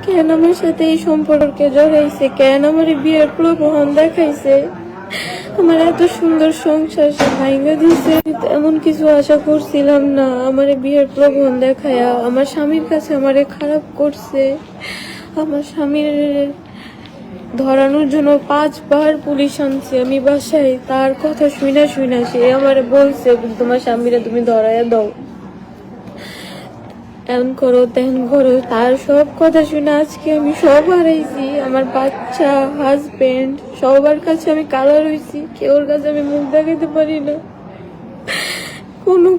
কেন আমার সাথে এই সম্পর্কে জড়াইছে, কেন আমার বিয়ের প্রলোভন দেখাইছে, আমার এত সুন্দর সংসার সে ভাঙা দিছে। এমন কিছু আশা করছিলাম না। আমার বিয়ের প্রলোভন দেখায়া আমার স্বামীর কাছে আমারে খারাপ করছে। আমার স্বামীর ধরানোর জন্য 5 বার পুলিশ আনছে আমি বাসায়। তার কথা শুনা সে আমারে বলছে তোমার স্বামীরা তুমি ধরাইয়া দাও, এমন করো তেমন করো। তার সব কথা শুনে আজকে আমি সব হারাইছি। আমার বাচ্চা, হাজবেন্ড, সবার কাছে আমি কালা রয়েছি। কেউর কাছে আমি মুখ দেখাতে পারি না,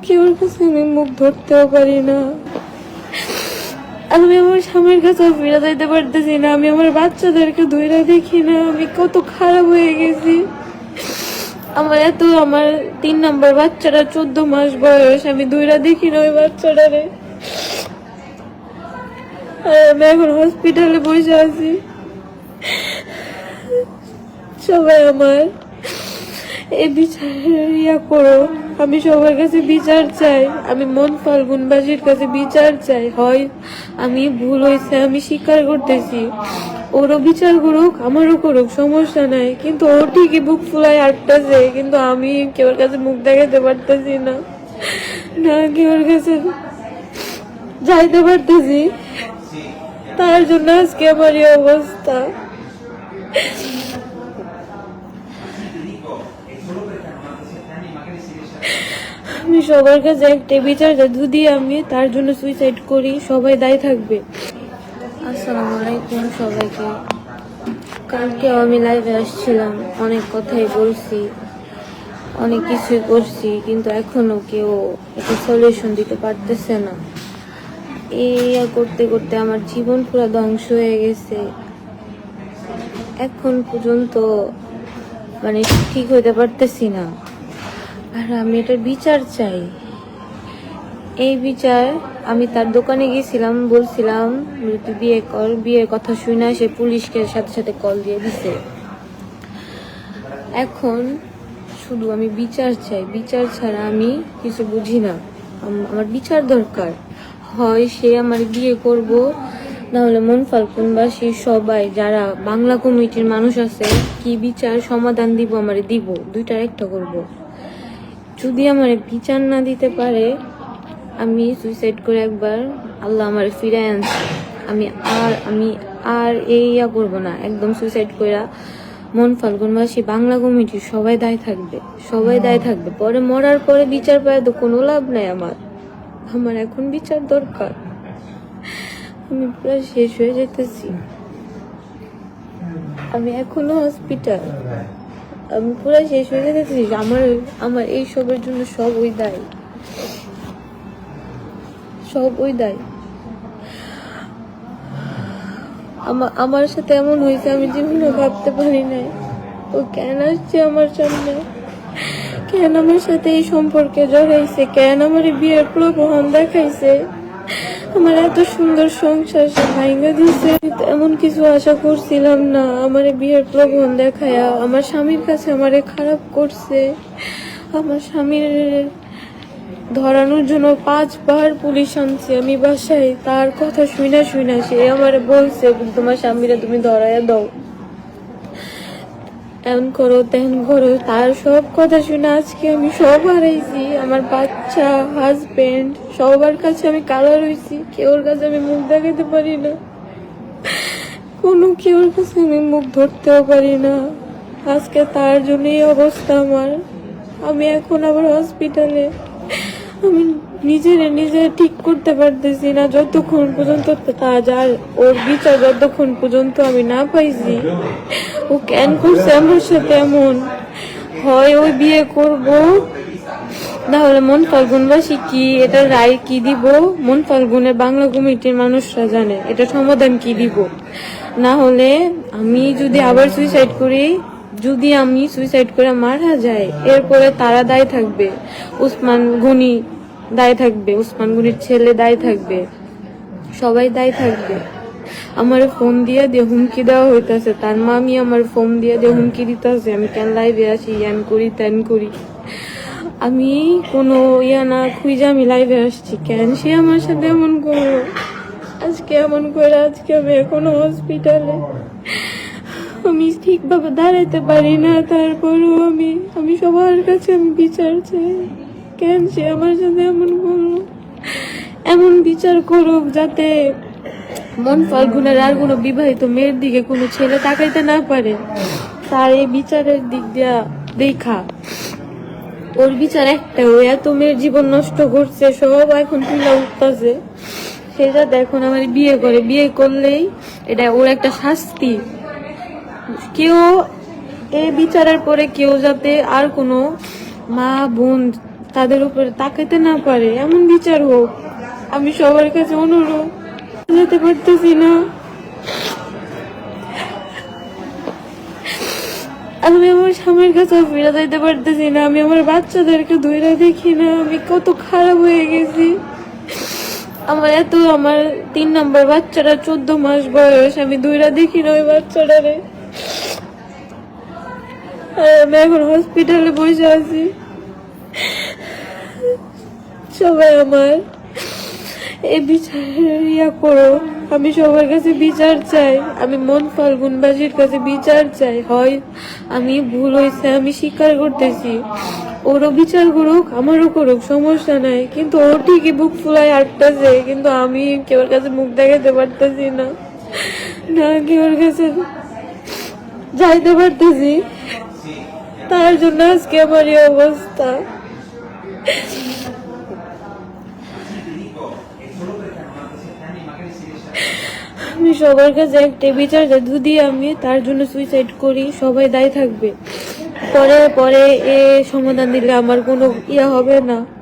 কেউর কাছে আমি মুখ ধরতেও পারি না। আমি আমার স্বামীর কাছে ফিরে যাইতে পারতেছি না। আমি আমার বাচ্চাদেরকে ধরে দেখি না। আমি কত খারাপ হয়ে গেছি। আমার 3 নম্বর বাচ্চাটা 14 মাস বয়স, আমি ধরে দেখি না ওই বাচ্চাটারে। আমি এখন হসপিটালে বসে আছি। সবাই আমার এই বিচার করো। আমি সবার কাছে বিচার চাই। আমি মন ফাল্গুনবাসীর কাছে বিচার চাই। হয় আমি ভুল হয়েছে, আমি স্বীকার করতেছি। ওরও বিচার করুক, আমারও করুক, সমস্যা নাই। কিন্তু ও ঠিকই বুক ফুলাই আটটাছে, কিন্তু আমি কেউর কাছে মুখ দেখাতে পারতেছি না, কেউর কাছে যাইতে পারতেছি। তার জন্য আজকে আমার এই অবস্থা। আমি সবার কাছে একটা বিচার যদি আমি তার জন্য সুইসাইড করি, সবাই দায়ী থাকবে। আসসালামু আলাইকুম সবাইকে। কালকে আমি লাইভে আসছিলাম, অনেক কথাই বলছি, অনেক কিছুই করছি, কিন্তু এখনো কেউ একটা সলিউশন দিতে পারতেছে না। এই করতে করতে আমার জীবন পুরো ধ্বংস হয়ে গেছে। এখন পর্যন্ত ঠিক হইতে পারতেছি না। আর আমি এটার বিচার চাই। এই বিচার আমি তার দোকানে গেছিলাম, বলছিলাম তুই বিয়ে কর। বিয়ের কথা শুনে সে পুলিশকে সাথে সাথে কল দিয়ে দিছে। এখন শুধু আমি বিচার চাই। বিচার ছাড়া আমি কিছু বুঝি না। আমার বিচার দরকার। হয় সে আমার বিয়ে করব, না হলে মন ফাল্গুনবাসী সবাই যারা বাংলা কমিটির মানুষ আছে, কি বিচার সমাধান দিব আমারে দিব, দুইটার একটা করব। যদি আমার বিচার না দিতে পারে, আমি সুইসাইড করে একবার আল্লাহ আমার ফিরে আনছে। আমি আর করবো না। একদম সুইসাইড করে মন ফাল্গুনবাসী বাংলা কমিটির সবাই দায় থাকবে, সবাই দায় থাকবে। পরে মরার পরে বিচার পায় তো কোনো লাভ নাই। আমার এখন বিচার দরকার। আমি পুরো শেষ হয়ে যেতেছি। আমি এখনো হসপিটাল, আমি পুরো শেষ হয়ে যেতেছি। আমার এই সবের জন্য সব ওই দায়, সব ওই দায়। আমার সাথে এমন হয়েছে আমি জীবনে ভাবতে পারি নাই। ও কেন আসছে আমার সামনে, কেন আমার সাথে এই সম্পর্কে জড়াইছে, কেন আমার বিয়ের প্রলোভন দেখাইছে। আমার এত সুন্দর সংসার সে ভাঙা দিছে। এমন কিছু আশা করছিলাম না। আমার বিয়ের প্রলোভন দেখায়া আমার স্বামীর কাছে আমারে খারাপ করছে। আমার স্বামীর ধরানোর জন্য 5 বার পুলিশ আনছে আমি বাসায়। তার কথা শুনা সে আমারে বলছে তোমার স্বামীরা তুমি ধরাইয়া দাও, এমন করো তেমন করো। তার সব কথা শুনে আজকে আমি সব হারাইছি। আমার বাচ্চা, হাজবেন্ড, সবার কাছে আমি কালা রয়েছি। কেউর কাছে আমি মুখ দেখাতে পারি না, কেউর কাছে আমি মুখ ধরতেও পারি না। আজকে তার জন্য এই অবস্থা আমার। আমি এখন আবার হসপিটালে। আমি নিজে ঠিক করতে পারতেছি না যতক্ষণ পর্যন্ত ওর বিচার যতক্ষণ পর্যন্ত আমি না পাইছি। ও কেন করছে আমার সাথে এমন। হয় ওই বিয়ে করব, না হলে মন ফাল্গুনবাসী কি এটা রায় কি দিব, মন ফাল্গুনের বাংলা কমিটির মানুষরা জানে এটা সমাধান কি দিব। না হলে আমি যদি আবার সুইসাইড করি, যদি আমি সুইসাইড করে মারা যাই, এরপরে তারা দায় থাকবে। উসমান গনি দায় থাকবে, উসমান গনির ছেলে দায় থাকবে, সবাই দায় থাকবে। আমার ফোন দিয়ে হুমকি দেওয়া হইতাছে। তার মামি আমার ফোন দিয়ে হুমকি দিতেছে আমি কেন লাইভে আসি, ইয়ান করি তেন করি। আমি কোনো না খুঁজে আমি লাইভে আসছি, কেন সে আমার সাথে এমন করলো। আজকে এমন করে আজকে আমি এখনো হসপিটালে, আমি ঠিকভাবে দাঁড়াইতে পারি না, তারপরও আমি সবার কাছে আমি বিচার চাই। কেন সে আমার সাথে এমন করলো? এমন বিচার করুক যাতে মন ফাল্গুনের আর কোনো বিবাহিত মেয়ের দিকে কোনো ছেলে তাকাইতে না পারে। তার এই বিচারের দিক দিয়া দেখা ওর বিচার একটা, ও এত মেয়ের জীবন নষ্ট করছে, সব এখন তুলা উঠতেছে। সে যাতে এখন আমার বিয়ে করে, বিয়ে করলেই এটা ওর একটা শাস্তি। কেউ এই বিচারের পরে কেউ যাতে আর কোনো মা বোন তাদের উপরে তাকাইতে না পারে, এমন বিচার হোক। আমি সবার কাছে অনুরোধ, যেতে পারতেছি না। আমি আমার স্বামীর কাছে ফিরে যাইতে পারতেছি না। আমি আমার বাচ্চাদেরকে ধইরা দেখি না, আমি কত খারাপ হয়ে গেছি। আমার 3 নম্বর বাচ্চাটা 14 মাস বয়স, আমি ধইরা দেখি না ওই বাচ্চাটারে। আর আমি এখন হসপিটালে বসে আছি। সবাই আমার এই বিচার করো, আমি সবার কাছে বিচার চাই। আমি মন ফাল্গুনবাসীর কাছে বিচার চাই। হয় আমি ভুল হয়েছে, আমি স্বীকার করতেছি। ওরও বিচার করুক, আমারও করুক, সমস্যা নাই। কিন্তু ও ঠিকই বুক ফুলায় আটটাছে, কিন্তু আমি কেউর কাছে মুখ দেখাতে পারতেছি না, না কেউর কাছে যাইতে পারতেছি। তার জন্য আজকে আমার এই অবস্থা। আমি সবার কাছে একটা বিচার চাই, যদি আমি তার জন্য সুইসাইড করি সবাই দায়ী থাকবে। পরে পরে এ সমাধান দিলে আমার কোনো ইয়া হবে না।